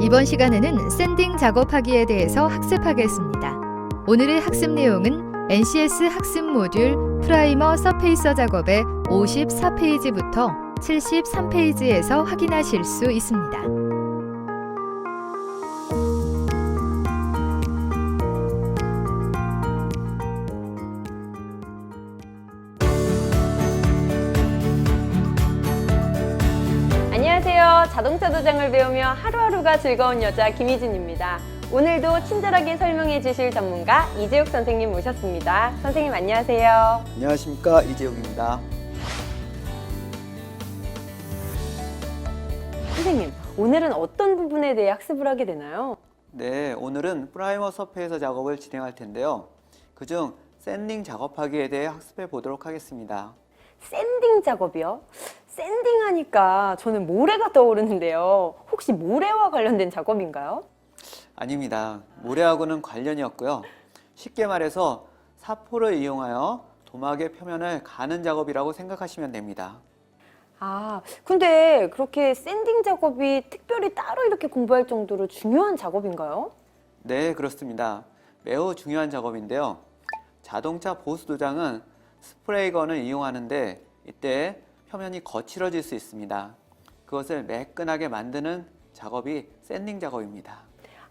이번 시간에는 샌딩 작업하기에 대해서 학습하겠습니다. 오늘의 학습 내용은 NCS 학습 모듈 프라이머 서페이서 작업의 54페이지부터 73페이지에서 확인하실 수 있습니다. 안녕하세요. 자동차 도장을 배우며 하루하루가 즐거운 여자 김희진입니다. 오늘도 친절하게 설명해 주실 전문가 이재욱 선생님 모셨습니다. 선생님 안녕하세요. 안녕하십니까, 이재욱입니다. 선생님, 오늘은 어떤 부분에 대해 학습을 하게 되나요? 네, 오늘은 프라이머 서페이서 작업을 진행할 텐데요. 그중 샌딩 작업하기에 대해 학습해 보도록 하겠습니다. 샌딩 작업이요? 샌딩 하니까 저는 모래가 떠오르는데요. 혹시 모래와 관련된 작업인가요? 아닙니다. 모래하고는 관련이 없고요. 쉽게 말해서 사포를 이용하여 도막의 표면을 가는 작업이라고 생각하시면 됩니다. 아, 근데 그렇게 샌딩 작업이 특별히 따로 이렇게 공부할 정도로 중요한 작업인가요? 네, 그렇습니다. 매우 중요한 작업인데요. 자동차 보수 도장은 스프레이건을 이용하는데 이때 표면이 거칠어질 수 있습니다. 그것을 매끈하게 만드는 작업이 샌딩 작업입니다.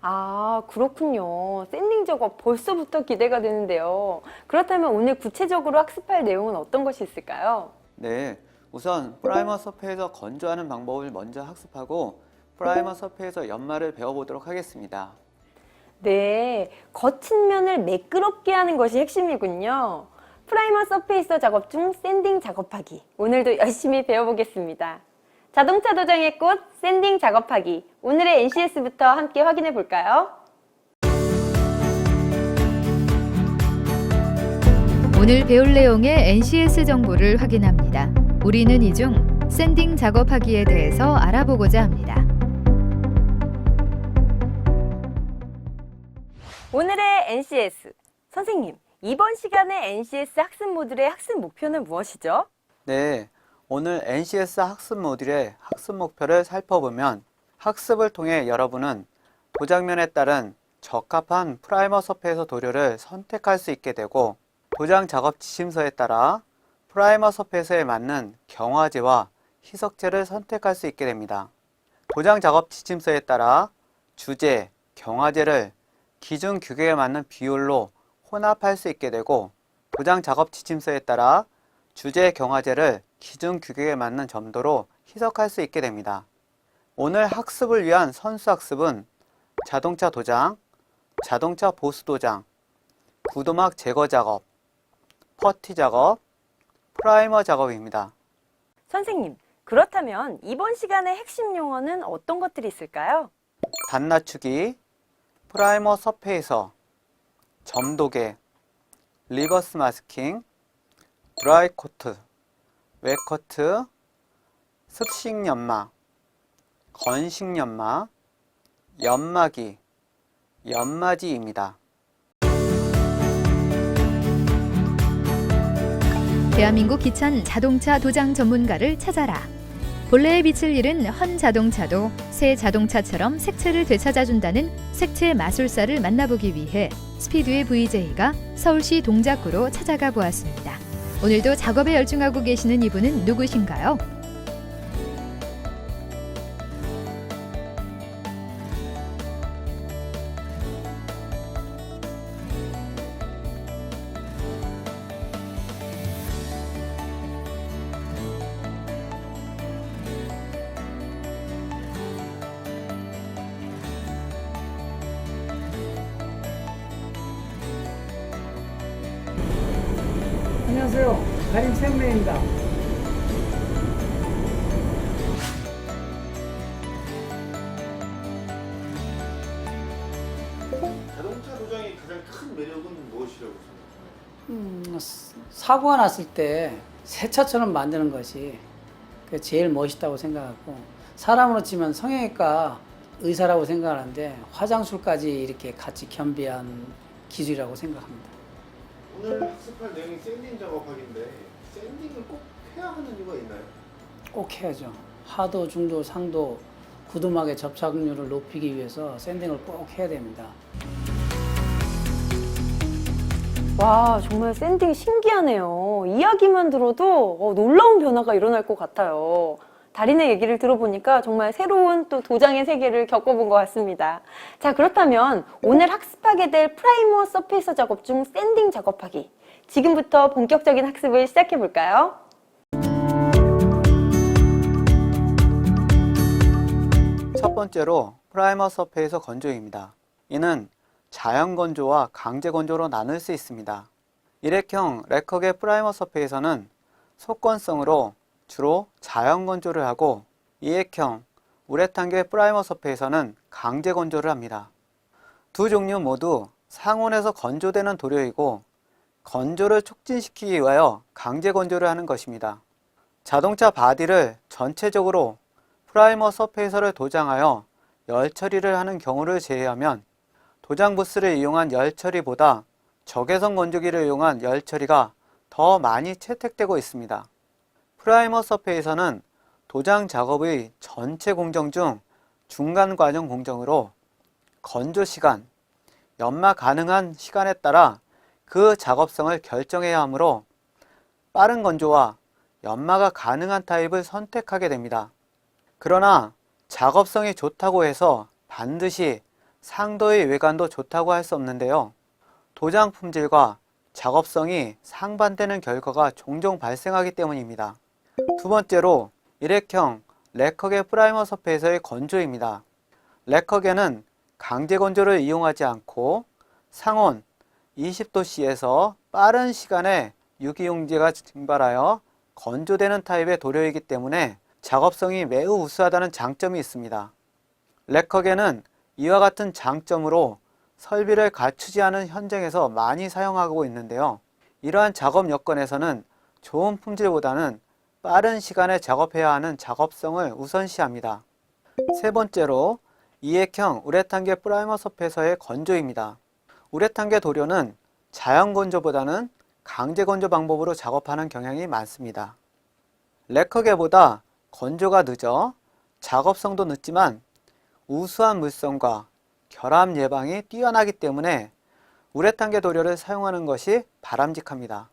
아, 그렇군요. 샌딩 작업 벌써부터 기대가 되는데요. 그렇다면 오늘 구체적으로 학습할 내용은 어떤 것이 있을까요? 네, 우선 프라이머 서페에서 건조하는 방법을 먼저 학습하고 프라이머 서페에서 연마를 배워보도록 하겠습니다. 네, 거친 면을 매끄럽게 하는 것이 핵심이군요. 프라이머 서페이서 작업 중 샌딩 작업하기. 오늘도 열심히 배워보겠습니다. 자동차 도장의 꽃, 샌딩 작업하기. 오늘의 NCS부터 함께 확인해 볼까요? 오늘 배울 내용의 NCS 정보를 확인합니다. 우리는 이 중 샌딩 작업하기에 대해서 알아보고자 합니다. 오늘의 NCS. 선생님, 이번 시간에 NCS 학습 모듈의 학습 목표는 무엇이죠? 네, 오늘 NCS 학습 모듈의 학습 목표를 살펴보면 학습을 통해 여러분은 도장면에 따른 적합한 프라이머 서페이서 도료를 선택할 수 있게 되고 도장 작업 지침서에 따라 프라이머 서페이서에 맞는 경화제와 희석제를 선택할 수 있게 됩니다. 도장 작업 지침서에 따라 주제, 경화제를 기준 규격에 맞는 비율로 혼합할 수 있게 되고 도장 작업 지침서에 따라 주제 경화제를 기준 규격에 맞는 점도로 희석할 수 있게 됩니다. 오늘 학습을 위한 선수 학습은 자동차 도장, 자동차 보수 도장, 구도막 제거 작업, 퍼티 작업, 프라이머 작업입니다. 선생님, 그렇다면 이번 시간의 핵심 용어는 어떤 것들이 있을까요? 단 낮추기, 프라이머 서페이서, 점도개, 리버스 마스킹, 드라이 코트, 웻 코트, 습식 연마, 건식 연마, 연마기, 연마지입니다. 대한민국 기찬 자동차 도장 전문가를 찾아라. 본래의 빛을 잃은 헌 자동차도 새 자동차처럼 색채를 되찾아준다는 색채 마술사를 만나보기 위해 스피드의 VJ가 서울시 동작구로 찾아가 보았습니다. 오늘도 작업에 열중하고 계시는 이분은 누구신가요? 안녕하세요. 가림 세훈입니다. 자동차 도장의 가장 큰 매력은 무엇이라고 생각하세요? 사고가 났을 때 새 차처럼 만드는 것이 그게 제일 멋있다고 생각하고 사람으로 치면 성형외과 의사라고 생각하는데 화장술까지 이렇게 같이 겸비한 기술이라고 생각합니다. 오늘 학습할 내용이 샌딩 작업하기인데 샌딩을 꼭 해야 하는 이유가 있나요? 꼭 해야죠. 하도, 중도, 상도 구도막의 접착률을 높이기 위해서 샌딩을 꼭 해야 됩니다. 와, 정말 샌딩 신기하네요. 이야기만 들어도 놀라운 변화가 일어날 것 같아요. 달인의 얘기를 들어보니까 정말 새로운 또 도장의 세계를 겪어본 것 같습니다. 자, 그렇다면 오늘 학습하게 될 프라이머 서페이서 작업 중 샌딩 작업하기. 지금부터 본격적인 학습을 시작해 볼까요? 첫 번째로 프라이머 서페이서 건조입니다. 이는 자연 건조와 강제 건조로 나눌 수 있습니다. 일회형 래커계 프라이머 서페이서는 속건성으로 주로 자연 건조를 하고, 이액형 우레탄계 프라이머 서페이서는 강제 건조를 합니다. 두 종류 모두 상온에서 건조되는 도료이고 건조를 촉진시키기 위하여 강제 건조를 하는 것입니다. 자동차 바디를 전체적으로 프라이머 서페이서를 도장하여 열 처리를 하는 경우를 제외하면 도장 부스를 이용한 열 처리보다 적외선 건조기를 이용한 열 처리가 더 많이 채택되고 있습니다. 프라이머 서페이서는 도장 작업의 전체 공정 중 중간 과정 공정으로 건조 시간, 연마 가능한 시간에 따라 그 작업성을 결정해야 하므로 빠른 건조와 연마가 가능한 타입을 선택하게 됩니다. 그러나 작업성이 좋다고 해서 반드시 상도의 외관도 좋다고 할 수 없는데요. 도장 품질과 작업성이 상반되는 결과가 종종 발생하기 때문입니다. 두 번째로 일회형 래커계 프라이머 서페이서의 건조입니다. 래커계는 강제 건조를 이용하지 않고 상온 20도씨에서 빠른 시간에 유기용지가 증발하여 건조되는 타입의 도료이기 때문에 작업성이 매우 우수하다는 장점이 있습니다. 래커계는 이와 같은 장점으로 설비를 갖추지 않은 현장에서 많이 사용하고 있는데요. 이러한 작업 여건에서는 좋은 품질보다는 빠른 시간에 작업해야 하는 작업성을 우선시합니다. 세 번째로 이액형 우레탄계 프라이머 서페이서의 건조입니다. 우레탄계 도료는 자연 건조보다는 강제 건조 방법으로 작업하는 경향이 많습니다. 래커계보다 건조가 늦어 작업성도 늦지만 우수한 물성과 결함 예방이 뛰어나기 때문에 우레탄계 도료를 사용하는 것이 바람직합니다.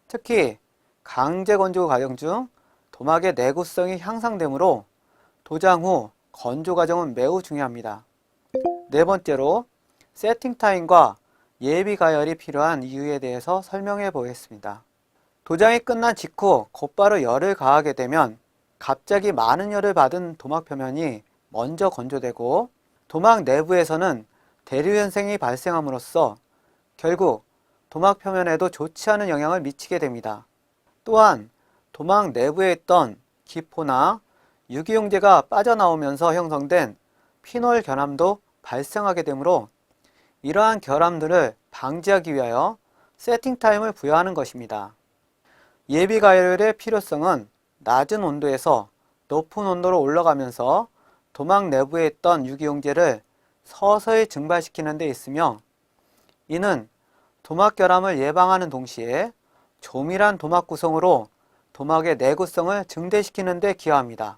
특히 강제 건조 과정 중 도막의 내구성이 향상되므로 도장 후 건조 과정은 매우 중요합니다. 네 번째로 세팅 타임과 예비 가열이 필요한 이유에 대해서 설명해 보겠습니다. 도장이 끝난 직후 곧바로 열을 가하게 되면 갑자기 많은 열을 받은 도막 표면이 먼저 건조되고 도막 내부에서는 대류 현상이 발생함으로써 결국 도막 표면에도 좋지 않은 영향을 미치게 됩니다. 또한 도막 내부에 있던 기포나 유기용제가 빠져나오면서 형성된 피놀 결함도 발생하게 되므로 이러한 결함들을 방지하기 위하여 세팅 타임을 부여하는 것입니다. 예비 가열의 필요성은 낮은 온도에서 높은 온도로 올라가면서 도막 내부에 있던 유기용제를 서서히 증발시키는 데 있으며, 이는 도막 결함을 예방하는 동시에 조밀한 도막 구성으로 도막의 내구성을 증대시키는 데 기여합니다.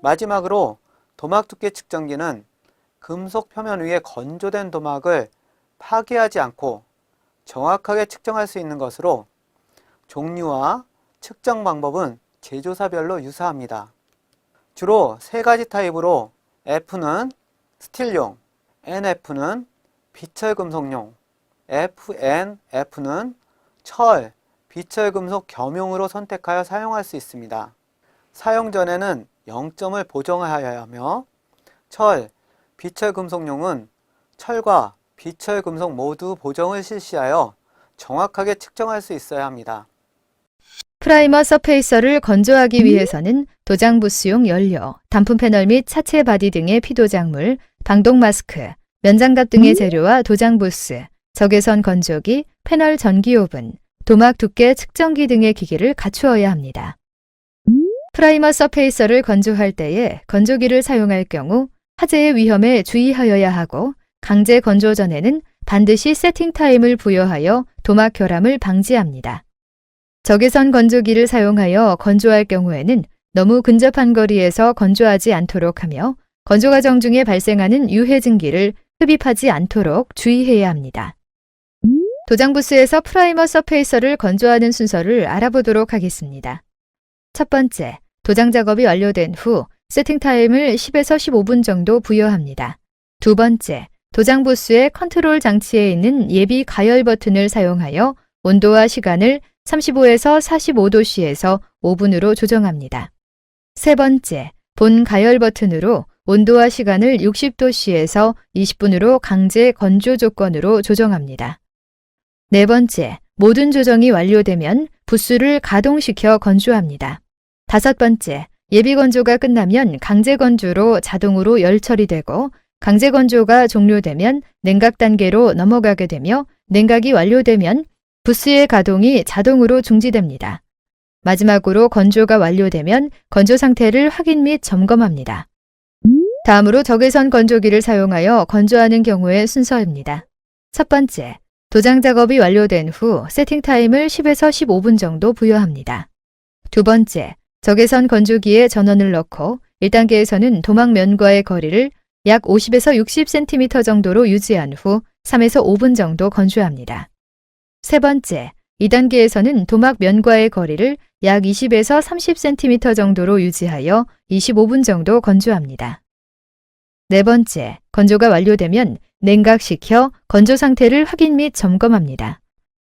마지막으로 도막 두께 측정기는 금속 표면 위에 건조된 도막을 파괴하지 않고 정확하게 측정할 수 있는 것으로 종류와 측정 방법은 제조사별로 유사합니다. 주로 세 가지 타입으로 F는 스틸용, NF는 비철금속용, FNF는 철, 비철금속 겸용으로 선택하여 사용할 수 있습니다. 사용 전에는 0점을 보정하여야 하며 철, 비철금속용은 철과 비철금속 모두 보정을 실시하여 정확하게 측정할 수 있어야 합니다. 프라이머 서페이서를 건조하기 위해서는 도장 부스용 연료, 단품 패널 및 차체 바디 등의 피도작물, 방독 마스크, 면장갑 등의 재료와 도장 부스, 적외선 건조기, 패널 전기 오븐, 도막 두께 측정기 등의 기기를 갖추어야 합니다. 프라이머 서페이서를 건조할 때에 건조기를 사용할 경우 화재의 위험에 주의하여야 하고, 강제 건조 전에는 반드시 세팅 타임을 부여하여 도막 결함을 방지합니다. 적외선 건조기를 사용하여 건조할 경우에는 너무 근접한 거리에서 건조하지 않도록 하며 건조 과정 중에 발생하는 유해 증기를 흡입하지 않도록 주의해야 합니다. 도장 부스에서 프라이머 서페이서를 건조하는 순서를 알아보도록 하겠습니다. 첫 번째, 도장 작업이 완료된 후 세팅 타임을 10에서 15분 정도 부여합니다. 두 번째, 도장 부스의 컨트롤 장치에 있는 예비 가열 버튼을 사용하여 온도와 시간을 35에서 45도씨에서 5분으로 조정합니다. 세 번째, 본 가열 버튼으로 온도와 시간을 60도씨에서 20분으로 강제 건조 조건으로 조정합니다. 네 번째, 모든 조정이 완료되면 부스를 가동시켜 건조합니다. 다섯 번째, 예비 건조가 끝나면 강제 건조로 자동으로 열 처리되고 강제 건조가 종료되면 냉각 단계로 넘어가게 되며 냉각이 완료되면 부스의 가동이 자동으로 중지됩니다. 마지막으로 건조가 완료되면 건조 상태를 확인 및 점검합니다. 다음으로 적외선 건조기를 사용하여 건조하는 경우의 순서입니다. 첫 번째, 도장 작업이 완료된 후 세팅 타임을 10에서 15분 정도 부여합니다. 두 번째, 적외선 건조기에 전원을 넣고 1단계에서는 도막면과의 거리를 약 50에서 60cm 정도로 유지한 후 3에서 5분 정도 건조합니다. 세 번째, 2단계에서는 도막면과의 거리를 약 20에서 30cm 정도로 유지하여 25분 정도 건조합니다. 네 번째, 건조가 완료되면 냉각시켜 건조 상태를 확인 및 점검합니다.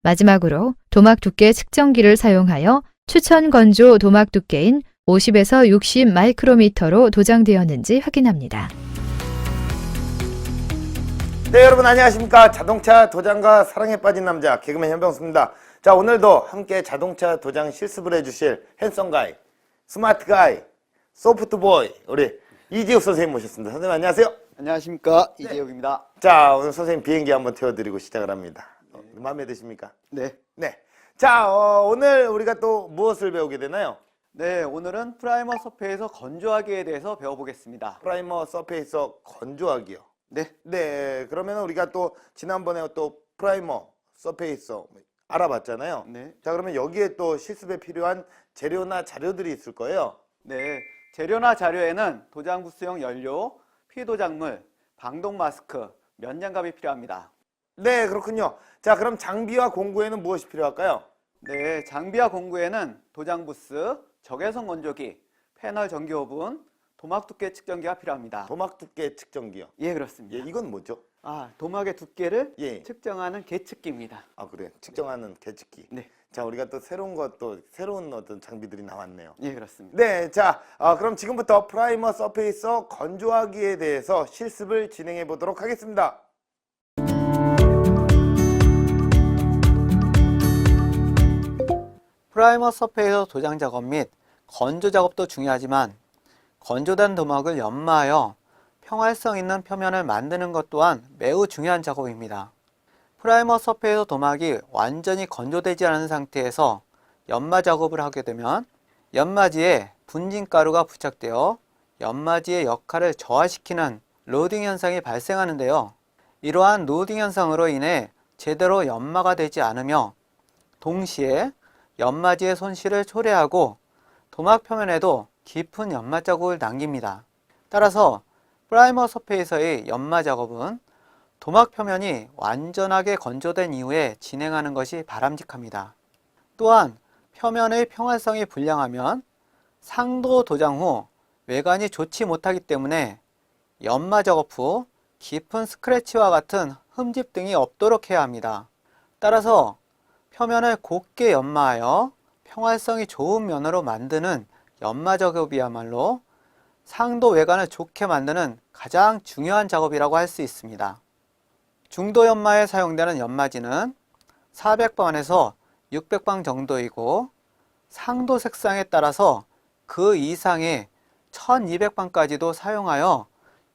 마지막으로 도막 두께 측정기를 사용하여 추천 건조 도막 두께인 50에서 60 마이크로미터로 도장되었는지 확인합니다. 네, 여러분 안녕하십니까. 자동차 도장과 사랑에 빠진 남자 개그맨 현병수입니다. 자, 오늘도 함께 자동차 도장 실습을 해주실 핸섬 가이, 스마트 가이, 소프트 보이 우리 이재욱 선생님 모셨습니다. 선생님 안녕하세요. 안녕하십니까. 이재욱입니다. 자, 오늘 선생님 비행기 한번 태워드리고 시작을 합니다. 마음에 드십니까? 네. 네. 자, 오늘 우리가 또 무엇을 배우게 되나요? 네, 오늘은 프라이머 서페이서 건조하기에 대해서 배워보겠습니다. 프라이머 서페이서 건조하기요. 네. 네, 그러면 우리가 또 지난번에 또 프라이머 서페이서 알아봤잖아요. 네. 자, 그러면 여기에 또 실습에 필요한 재료나 자료들이 있을 거예요. 네, 재료나 자료에는 도장 부스용 연료, 피도장물, 방독 마스크, 면장갑이 필요합니다. 네, 그렇군요. 자, 그럼 장비와 공구에는 무엇이 필요할까요? 네, 장비와 공구에는 도장 부스, 적외선 건조기, 패널 전기 오븐, 도막 두께 측정기가 필요합니다. 도막 두께 측정기요. 예, 그렇습니다. 예, 이건 뭐죠? 도막의 두께를 예. 측정하는 계측기입니다. 아, 그래. 측정하는 계측기. 네. 자, 우리가 또 새로운 어떤 장비들이 나왔네요. 예, 그렇습니다. 네, 자, 그럼 지금부터 프라이머 서페이서 건조하기에 대해서 실습을 진행해 보도록 하겠습니다. 프라이머 서페이서 도장 작업 및 건조 작업도 중요하지만 건조된 도막을 연마하여 평활성 있는 표면을 만드는 것 또한 매우 중요한 작업입니다. 프라이머 서페이서 도막이 완전히 건조되지 않은 상태에서 연마 작업을 하게 되면 연마지에 분진가루가 부착되어 연마지의 역할을 저하시키는 로딩 현상이 발생하는데요. 이러한 로딩 현상으로 인해 제대로 연마가 되지 않으며 동시에 연마지의 손실을 초래하고 도막 표면에도 깊은 연마 자국을 남깁니다. 따라서 프라이머 서페이서의 연마 작업은 도막 표면이 완전하게 건조된 이후에 진행하는 것이 바람직합니다. 또한 표면의 평활성이 불량하면 상도 도장 후 외관이 좋지 못하기 때문에 연마 작업 후 깊은 스크래치와 같은 흠집 등이 없도록 해야 합니다. 따라서 표면을 곱게 연마하여 평활성이 좋은 면으로 만드는 연마 작업이야말로 상도 외관을 좋게 만드는 가장 중요한 작업이라고 할 수 있습니다. 중도 연마에 사용되는 연마지는 400방에서 600방 정도이고 상도 색상에 따라서 그 이상의 1200방까지도 사용하여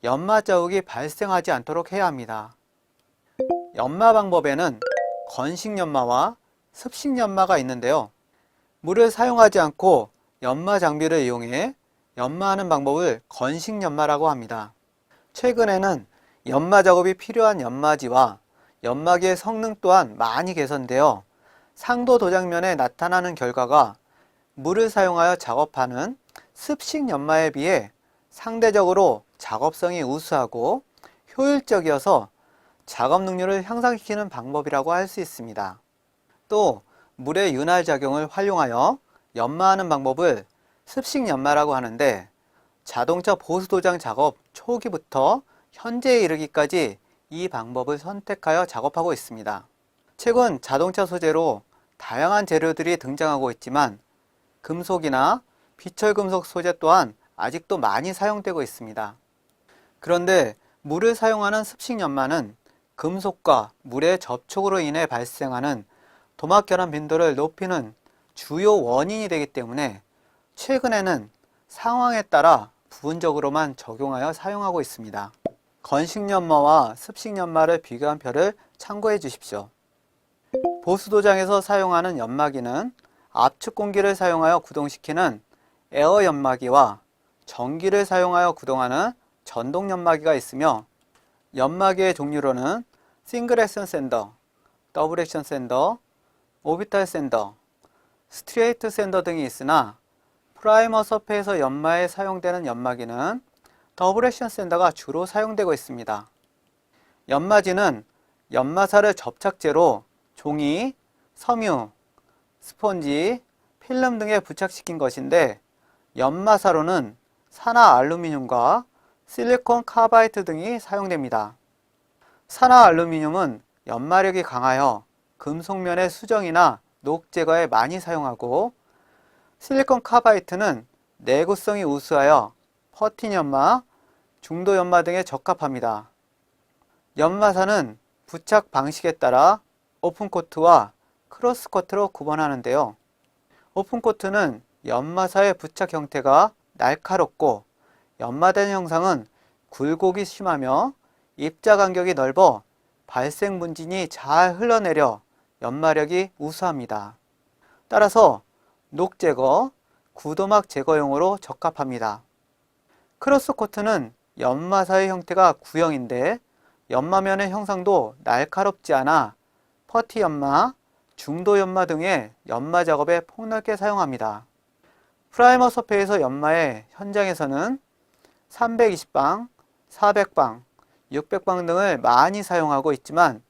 연마 자국이 발생하지 않도록 해야 합니다. 연마 방법에는 건식 연마와 습식 연마가 있는데요. 물을 사용하지 않고 연마 장비를 이용해 연마하는 방법을 건식 연마라고 합니다. 최근에는 연마 작업이 필요한 연마지와 연마기의 성능 또한 많이 개선되어 상도 도장면에 나타나는 결과가 물을 사용하여 작업하는 습식 연마에 비해 상대적으로 작업성이 우수하고 효율적이어서 작업 능률을 향상시키는 방법이라고 할 수 있습니다. 또 물의 윤활 작용을 활용하여 연마하는 방법을 습식 연마라고 하는데, 자동차 보수 도장 작업 초기부터 현재에 이르기까지 이 방법을 선택하여 작업하고 있습니다. 최근 자동차 소재로 다양한 재료들이 등장하고 있지만 금속이나 비철금속 소재 또한 아직도 많이 사용되고 있습니다. 그런데 물을 사용하는 습식 연마는 금속과 물의 접촉으로 인해 발생하는 도막 결함 빈도를 높이는 주요 원인이 되기 때문에 최근에는 상황에 따라 부분적으로만 적용하여 사용하고 있습니다. 건식 연마와 습식 연마를 비교한 표를 참고해 주십시오. 보수 도장에서 사용하는 연마기는 압축 공기를 사용하여 구동시키는 에어 연마기와 전기를 사용하여 구동하는 전동 연마기가 있으며, 연마기의 종류로는 싱글 액션 샌더, 더블 액션 샌더, 오비탈 샌더, 스트레이트 샌더 등이 있으나 프라이머 서페에서 연마에 사용되는 연마기는 더블 액션 샌더가 주로 사용되고 있습니다. 연마지는 연마사를 접착제로 종이, 섬유, 스펀지, 필름 등에 부착시킨 것인데, 연마사로는 산화 알루미늄과 실리콘 카바이트 등이 사용됩니다. 산화 알루미늄은 연마력이 강하여 금속면의 수정이나 녹 제거에 많이 사용하고, 실리콘 카바이트는 내구성이 우수하여 퍼팅 연마, 중도 연마 등에 적합합니다. 연마사는 부착 방식에 따라 오픈코트와 크로스코트로 구분하는데요. 오픈코트는 연마사의 부착 형태가 날카롭고 연마된 형상은 굴곡이 심하며 입자 간격이 넓어 발생 분진이 잘 흘러내려 연마력이 우수합니다. 따라서 녹 제거, 구도막 제거용으로 적합합니다. 크로스코트는 연마사의 형태가 구형인데 연마면의 형상도 날카롭지 않아 퍼티 연마, 중도 연마 등의 연마 작업에 폭넓게 사용합니다. 프라이머 서페에서 연마의 현장에서는 320방, 400방, 600방 등을 많이 사용하고 있지만,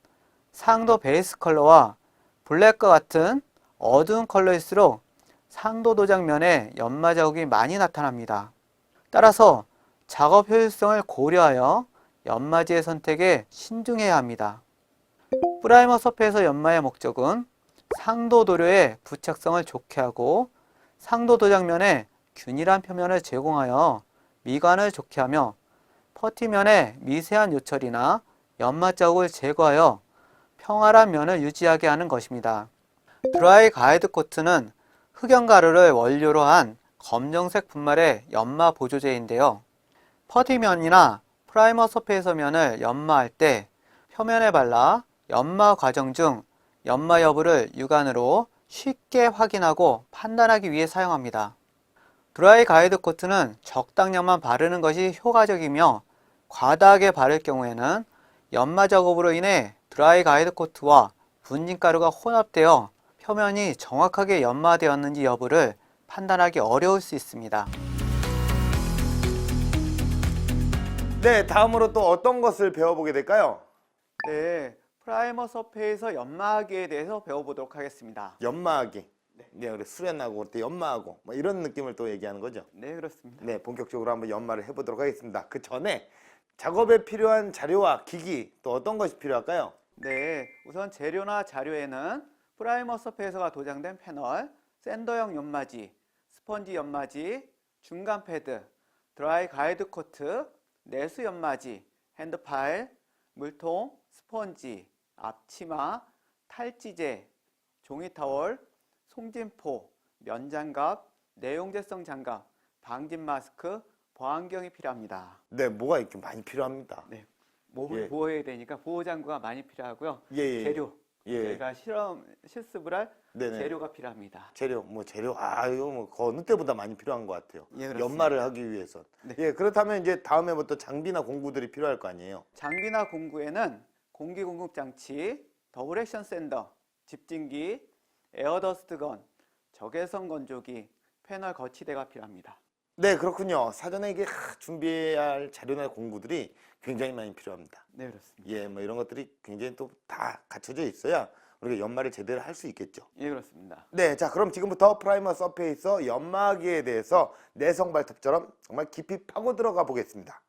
상도 베이스 컬러와 블랙과 같은 어두운 컬러일수록 상도 도장면에 연마 자국이 많이 나타납니다. 따라서 작업 효율성을 고려하여 연마지의 선택에 신중해야 합니다. 프라이머 서페에서 연마의 목적은 상도 도료의 부착성을 좋게 하고 상도 도장면에 균일한 표면을 제공하여 미관을 좋게 하며 퍼티면에 미세한 요철이나 연마 자국을 제거하여 평활한 면을 유지하게 하는 것입니다. 드라이 가이드 코트는 흑연가루를 원료로 한 검정색 분말의 연마 보조제인데요. 퍼티면이나 프라이머 서페에서 면을 연마할 때 표면에 발라 연마 과정 중 연마 여부를 육안으로 쉽게 확인하고 판단하기 위해 사용합니다. 드라이 가이드 코트는 적당량만 바르는 것이 효과적이며, 과다하게 바를 경우에는 연마 작업으로 인해 드라이 가이드 코트와 분진가루가 혼합되어 표면이 정확하게 연마되었는지 여부를 판단하기 어려울 수 있습니다. 네, 다음으로 또 어떤 것을 배워보게 될까요? 네, 프라이머 서페에서 연마하기에 대해서 배워보도록 하겠습니다. 연마하기. 네, 그래 수련하고 그때 연마하고 뭐 이런 느낌을 또 얘기하는 거죠. 네, 그렇습니다. 네, 본격적으로 한번 연마를 해보도록 하겠습니다. 그 전에 작업에 필요한 자료와 기기 또 어떤 것이 필요할까요? 네, 우선 재료나 자료에는 프라이머 서페에서가 도장된 패널, 샌더형 연마지, 스펀지 연마지, 중간 패드, 드라이 가이드 코트, 내수 연마지, 핸드파일, 물통, 스펀지, 앞치마, 탈지제, 종이타월, 송진포, 면장갑, 내용제성 장갑, 방진 마스크, 보안경이 필요합니다. 네, 뭐가 이렇게 많이 필요합니다. 네, 몸을 예. 보호해야 되니까 보호장구가 많이 필요하고요. 예. 재료, 예. 저희가 실습을 할 네네. 재료가 필요합니다. 재료, 이거 뭐 어느 때보다 많이 필요한 것 같아요. 예, 그렇습니다. 연마를 하기 위해서. 네. 예, 그렇다면 이제 다음에부터 장비나 공구들이 필요할 거 아니에요. 장비나 공구에는 공기 공급 장치, 더블 액션 샌더, 집진기, 에어더스트건, 적외선 건조기, 패널 거치대가 필요합니다. 네, 그렇군요. 사전에 이게 준비할 자료나 공부들이 굉장히 많이 필요합니다. 네, 그렇습니다. 예, 뭐 이런 것들이 굉장히 또 다 갖춰져 있어야 우리가 연말을 제대로 할 수 있겠죠. 예, 그렇습니다. 네, 자 그럼 지금부터 프라이머 서페이서 연마기에 대해서 내성 발톱처럼 정말 깊이 파고 들어가 보겠습니다.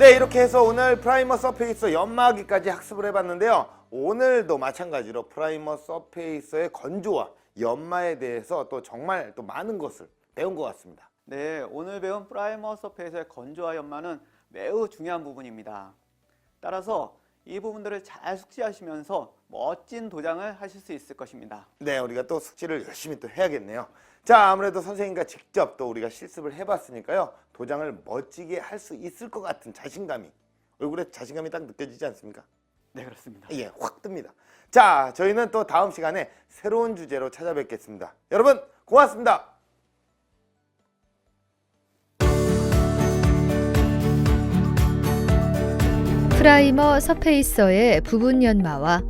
네, 이렇게 해서 오늘 프라이머 서페이서 연마하기까지 학습을 해봤는데요. 오늘도 마찬가지로 프라이머 서페이서의 건조와 연마에 대해서 또 정말 또 많은 것을 배운 것 같습니다. 네, 오늘 배운 프라이머 서페이서의 건조와 연마는 매우 중요한 부분입니다. 따라서 이 부분들을 잘 숙지하시면서 멋진 도장을 하실 수 있을 것입니다. 네, 우리가 또 숙지를 열심히 또 해야겠네요. 자, 아무래도 선생님과 직접 또 우리가 실습을 해봤으니까요. 도장을 멋지게 할 수 있을 것 같은 자신감이, 얼굴에 자신감이 딱 느껴지지 않습니까? 네, 그렇습니다. 예, 확 뜹니다. 자, 저희는 또 다음 시간에 새로운 주제로 찾아뵙겠습니다. 여러분, 고맙습니다. 프라이머 서페이서의 부분 연마와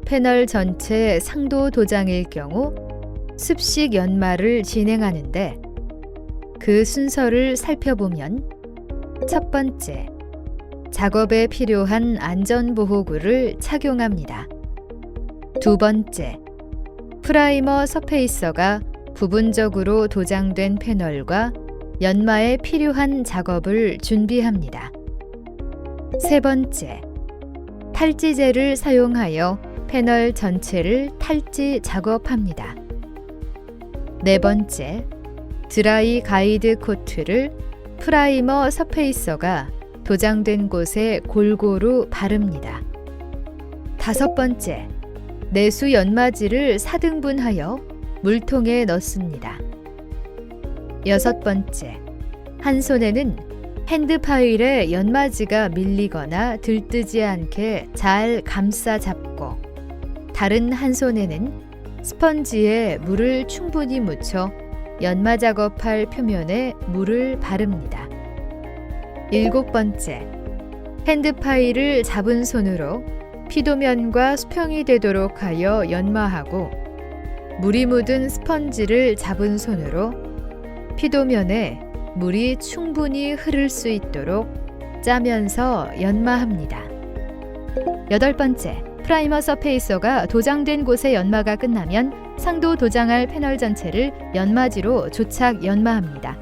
패널 전체 상도 도장일 경우 습식 연마를 진행하는데 그 순서를 살펴보면 첫 번째, 작업에 필요한 안전보호구를 착용합니다. 두 번째, 프라이머 서페이서가 부분적으로 도장된 패널과 연마에 필요한 작업을 준비합니다. 세 번째, 탈지제를 사용하여 패널 전체를 탈지 작업합니다. 네 번째, 드라이 가이드 코트를 프라이머 서페이서가 도장된 곳에 골고루 바릅니다. 다섯 번째, 내수 연마지를 4등분하여 물통에 넣습니다. 여섯 번째, 한 손에는 핸드파일에 연마지가 밀리거나 들뜨지 않게 잘 감싸 잡고 다른 한 손에는 스펀지에 물을 충분히 묻혀 연마 작업할 표면에 물을 바릅니다. 일곱 번째, 핸드파일을 잡은 손으로 피도면과 수평이 되도록 하여 연마하고 물이 묻은 스펀지를 잡은 손으로 피도면에 물이 충분히 흐를 수 있도록 짜면서 연마합니다. 여덟 번째, 프라이머 서페이서가 도장된 곳의 연마가 끝나면 상도 도장할 패널 전체를 연마지로 조착 연마합니다.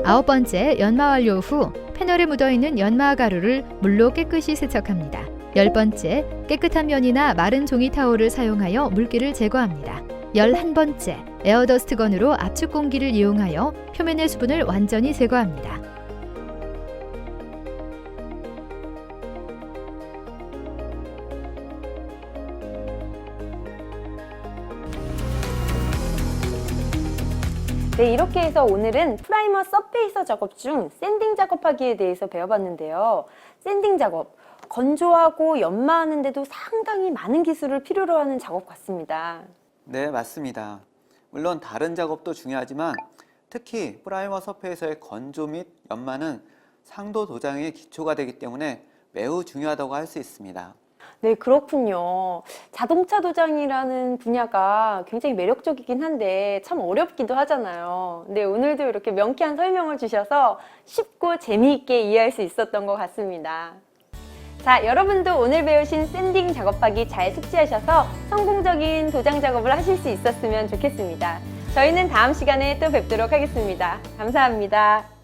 아홉 번째, 연마 완료 후 패널에 묻어있는 연마 가루를 물로 깨끗이 세척합니다. 열 번째, 깨끗한 면이나 마른 종이 타올을 사용하여 물기를 제거합니다. 11번째, 에어더스트건으로 압축 공기를 이용하여 표면의 수분을 완전히 제거합니다. 네, 이렇게 해서 오늘은 프라이머 서페이서 작업 중 샌딩 작업하기에 대해서 배워봤는데요. 샌딩 작업, 건조하고 연마하는데도 상당히 많은 기술을 필요로 하는 작업 같습니다. 네, 맞습니다. 물론 다른 작업도 중요하지만 특히 프라이머 서페이서의 건조 및 연마는 상도 도장의 기초가 되기 때문에 매우 중요하다고 할 수 있습니다. 네, 그렇군요. 자동차 도장이라는 분야가 굉장히 매력적이긴 한데 참 어렵기도 하잖아요. 네, 오늘도 이렇게 명쾌한 설명을 주셔서 쉽고 재미있게 이해할 수 있었던 것 같습니다. 자, 여러분도 오늘 배우신 샌딩 작업하기 잘 숙지하셔서 성공적인 도장 작업을 하실 수 있었으면 좋겠습니다. 저희는 다음 시간에 또 뵙도록 하겠습니다. 감사합니다.